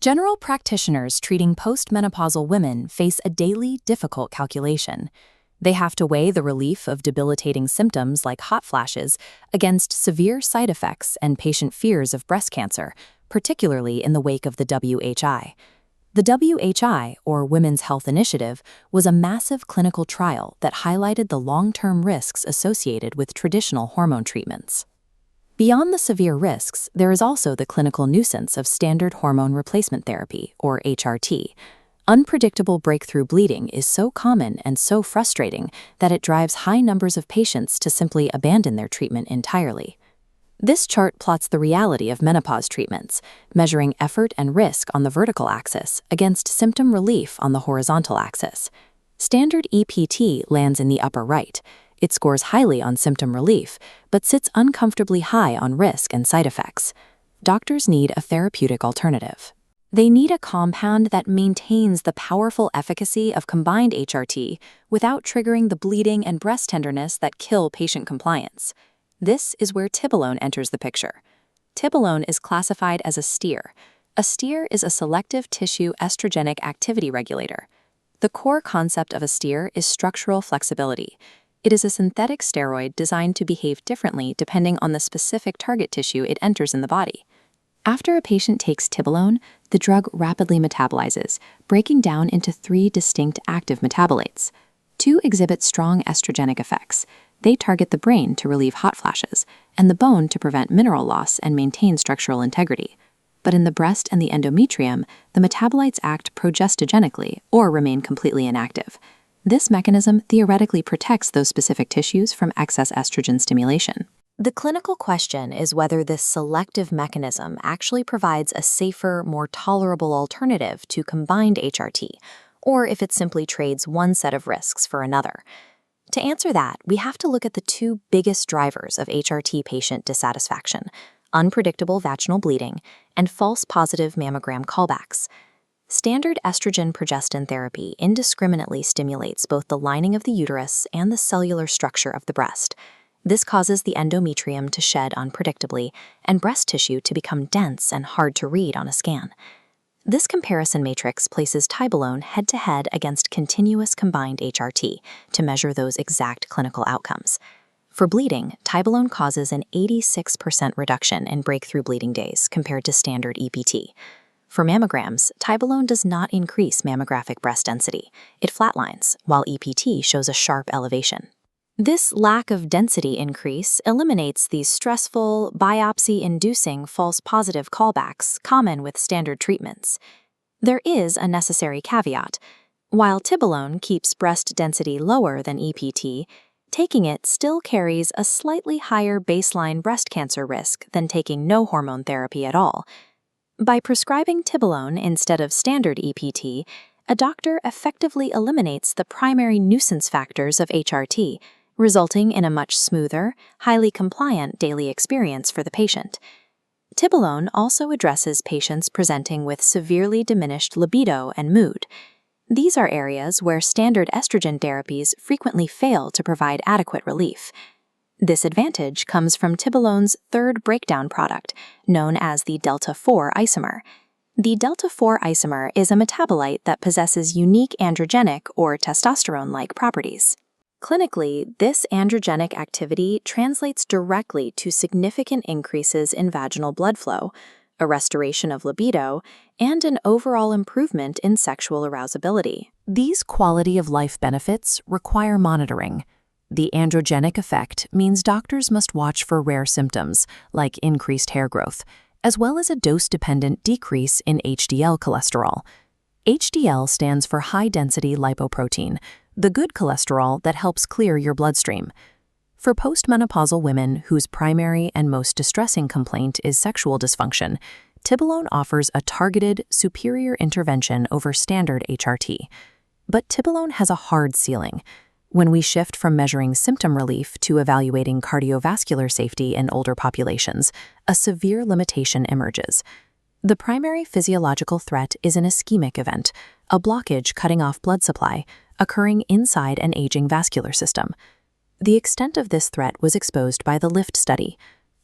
General practitioners treating postmenopausal women face a daily, difficult calculation. They have to weigh the relief of debilitating symptoms like hot flashes against severe side effects and patient fears of breast cancer, particularly in the wake of the WHI. The WHI, or Women's Health Initiative, was a massive clinical trial that highlighted the long-term risks associated with traditional hormone treatments. Beyond the severe risks, there is also the clinical nuisance of standard hormone replacement therapy, or HRT. Unpredictable breakthrough bleeding is so common and so frustrating that it drives high numbers of patients to simply abandon their treatment entirely. This chart plots the reality of menopause treatments, measuring effort and risk on the vertical axis against symptom relief on the horizontal axis. Standard EPT lands in the upper right. It scores highly on symptom relief, but sits uncomfortably high on risk and side effects. Doctors need a therapeutic alternative. They need a compound that maintains the powerful efficacy of combined HRT without triggering the bleeding and breast tenderness that kill patient compliance. This is where Tibolone enters the picture. Tibolone is classified as a STEAR. A STEAR is a selective tissue estrogenic activity regulator. The core concept of a STEAR is structural flexibility. It is a synthetic steroid designed to behave differently depending on the specific target tissue it enters in the body. After a patient takes Tibolone, the drug rapidly metabolizes, breaking down into 3 distinct active metabolites. 2 exhibit strong estrogenic effects. They target the brain to relieve hot flashes, and the bone to prevent mineral loss and maintain structural integrity. But in the breast and the endometrium, the metabolites act progestogenically or remain completely inactive. This mechanism theoretically protects those specific tissues from excess estrogen stimulation. The clinical question is whether this selective mechanism actually provides a safer, more tolerable alternative to combined HRT, or if it simply trades one set of risks for another. To answer that, we have to look at the 2 biggest drivers of HRT patient dissatisfaction: unpredictable vaginal bleeding and false positive mammogram callbacks. Standard estrogen-progestogen therapy indiscriminately stimulates both the lining of the uterus and the cellular structure of the breast. This causes the endometrium to shed unpredictably and breast tissue to become dense and hard to read on a scan. This comparison matrix places Tibolone head-to-head against continuous combined HRT to measure those exact clinical outcomes. For bleeding, Tibolone causes an 86% reduction in breakthrough bleeding days compared to standard EPT. For mammograms, Tibolone does not increase mammographic breast density. It flatlines, while EPT shows a sharp elevation. This lack of density increase eliminates these stressful, biopsy-inducing false positive callbacks common with standard treatments. There is a necessary caveat. While Tibolone keeps breast density lower than EPT, taking it still carries a slightly higher baseline breast cancer risk than taking no hormone therapy at all. By prescribing Tibolone instead of standard EPT, a doctor effectively eliminates the primary nuisance factors of HRT, resulting in a much smoother, highly compliant daily experience for the patient. Tibolone also addresses patients presenting with severely diminished libido and mood. These are areas where standard estrogen therapies frequently fail to provide adequate relief. This advantage comes from Tibolone's 3rd breakdown product, known as the delta-4 isomer. The delta-4 isomer is a metabolite that possesses unique androgenic or testosterone-like properties. Clinically, this androgenic activity translates directly to significant increases in vaginal blood flow, a restoration of libido, and an overall improvement in sexual arousability. These quality-of-life benefits require monitoring. The androgenic effect means doctors must watch for rare symptoms, like increased hair growth, as well as a dose-dependent decrease in HDL cholesterol. HDL stands for high-density lipoprotein, the good cholesterol that helps clear your bloodstream. For postmenopausal women whose primary and most distressing complaint is sexual dysfunction, Tibolone offers a targeted, superior intervention over standard HRT. But Tibolone has a hard ceiling. When we shift from measuring symptom relief to evaluating cardiovascular safety in older populations, a severe limitation emerges. The primary physiological threat is an ischemic event, a blockage cutting off blood supply, occurring inside an aging vascular system. The extent of this threat was exposed by the LIFT study.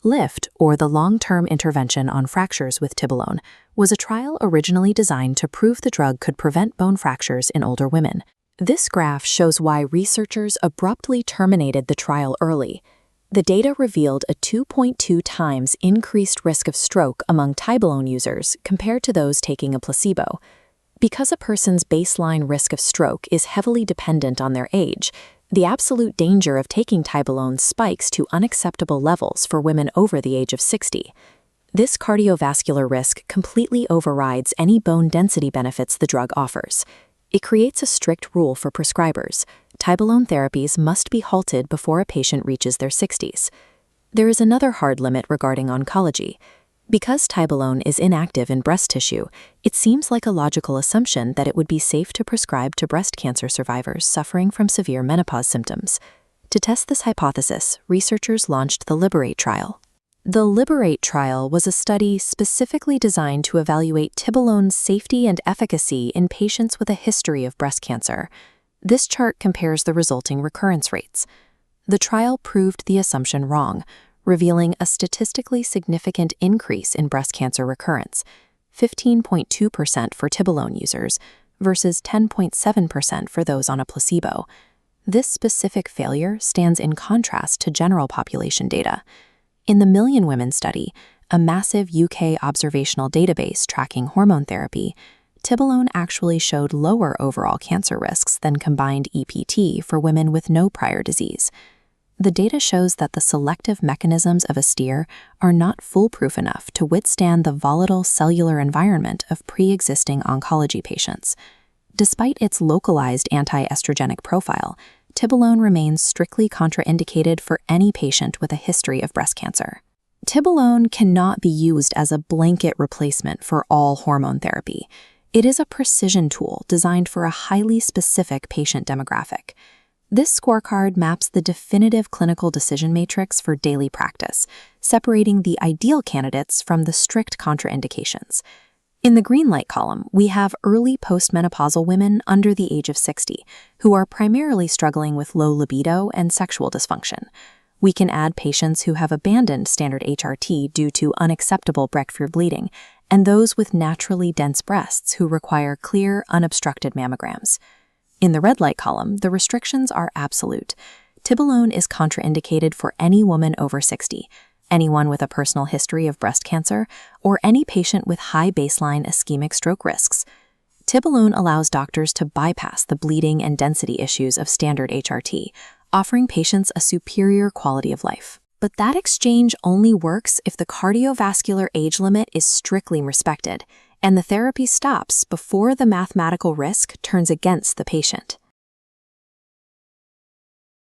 LIFT, or the Long-Term Intervention on Fractures with Tibolone, was a trial originally designed to prove the drug could prevent bone fractures in older women. This graph shows why researchers abruptly terminated the trial early. The data revealed a 2.2 times increased risk of stroke among Tibolone users compared to those taking a placebo. Because a person's baseline risk of stroke is heavily dependent on their age, the absolute danger of taking Tibolone spikes to unacceptable levels for women over the age of 60. This cardiovascular risk completely overrides any bone density benefits the drug offers. It creates a strict rule for prescribers. Tibolone therapies must be halted before a patient reaches their 60s. There is another hard limit regarding oncology. Because Tibolone is inactive in breast tissue, it seems like a logical assumption that it would be safe to prescribe to breast cancer survivors suffering from severe menopause symptoms. To test this hypothesis, researchers launched the Liberate trial. The Liberate trial was a study specifically designed to evaluate Tibolone's safety and efficacy in patients with a history of breast cancer. This chart compares the resulting recurrence rates. The trial proved the assumption wrong, revealing a statistically significant increase in breast cancer recurrence, 15.2% for Tibolone users versus 10.7% for those on a placebo. This specific failure stands in contrast to general population data. In the Million Women study, a massive UK observational database tracking hormone therapy, Tibolone actually showed lower overall cancer risks than combined EPT for women with no prior disease. The data shows that the selective mechanisms of a STEAR are not foolproof enough to withstand the volatile cellular environment of pre-existing oncology patients. Despite its localized anti-estrogenic profile, Tibolone remains strictly contraindicated for any patient with a history of breast cancer. Tibolone cannot be used as a blanket replacement for all hormone therapy. It is a precision tool designed for a highly specific patient demographic. This scorecard maps the definitive clinical decision matrix for daily practice, separating the ideal candidates from the strict contraindications. In the green light column, we have early postmenopausal women under the age of 60, who are primarily struggling with low libido and sexual dysfunction. We can add patients who have abandoned standard HRT due to unacceptable breakthrough bleeding, and those with naturally dense breasts who require clear, unobstructed mammograms. In the red light column, the restrictions are absolute. Tibolone is contraindicated for any woman over 60, anyone with a personal history of breast cancer, or any patient with high baseline ischemic stroke risks. Tibolone allows doctors to bypass the bleeding and density issues of standard HRT, offering patients a superior quality of life. But that exchange only works if the cardiovascular age limit is strictly respected, and the therapy stops before the mathematical risk turns against the patient.